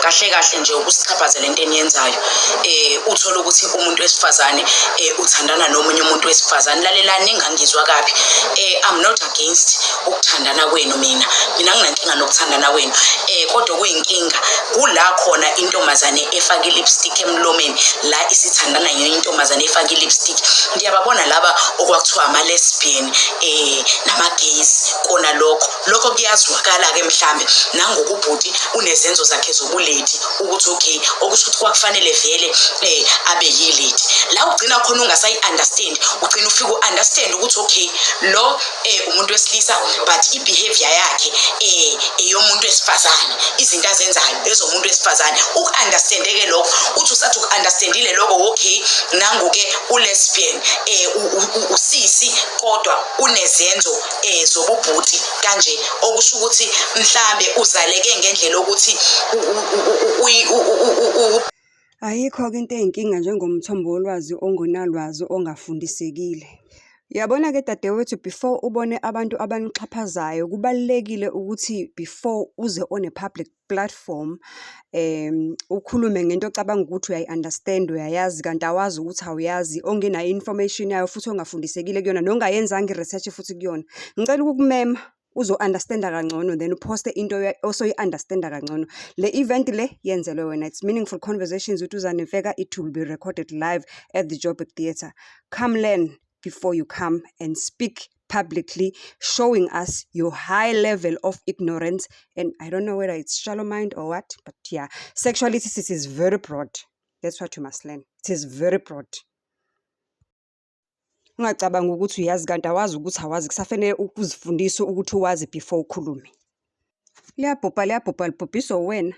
kahle kahle nje ukusichaphazela into eniyenzayo. Uthola ukuthi umuntu wesifazane uthandana nomunye umuntu wesifazane. Lalelani ningangizwa kabi. I'm not against ukuthandana kwenu mina nginankinga nokuthandana kwenu. Kodwa kuyinkinga kula khona intombazane efaka lipstick emlomeni la isithandana ngentombazane efaka lipstick. Ngiyababona laba okwakuthiwa ama lesbian nama-gays kona lokho kuyazwakala ke mhlambe nangokubhuti unezenzo zakhe zobuleti ukuthi okay okusho ukuthi kwakufanele vele abe yileti. La ugcina khona ungasayi-understand ugcina ufika u-understand ukuthi okay lo umuntu wesilisa but i-behavior yakhe eyomuntu wesifazane, izinto azenzayo ezomuntu wesifazane. Uku-understand-ke lokho uthi usathi uku-understandile lokho okay nangu-ke u-lesbian usisi kodwa unezenzo zobubhuti kanje, okusho ukuthi mhlambe uzaleke ngendlela ukuthi Ayikho-ke into eyinkinga njengomthombo wolwazi ongenalwazi ongafundisekile. Uyabona-ke dadewethu, before ubone abantu abanixhaphazayo kubalulekile ukuthi before uze on a public platform ukhulume ngento ocabanga ukuthi uyayi-understand, uyayazi kanti awazi ukuthi awuyazi, ongenayo information yayo futhi ongafundisekile kuyona nongayenzanga i-research futhi kuyona. Ngicela ukukumema uzo-understanda kangcono then uposte into osoyi-understanda kangcono. Le event le yenzelwe wena. It's Meaningful Conversations with Uzane Mfeka. It will be recorded live at the Joburg Theatre. Come learn before you come and speak publicly, showing us your high level of ignorance. And I don't know whether it's shallow mind or what, but yeah, sexuality is very broad. That's what you must learn. It is very broad. Ungacabanga ukuthi uyazi kanti awazi ukuthi awazi, kusafanele ukuzifundisa ukuthi uwazi before ukhulume. Liyabhubha libhubhiswa wena.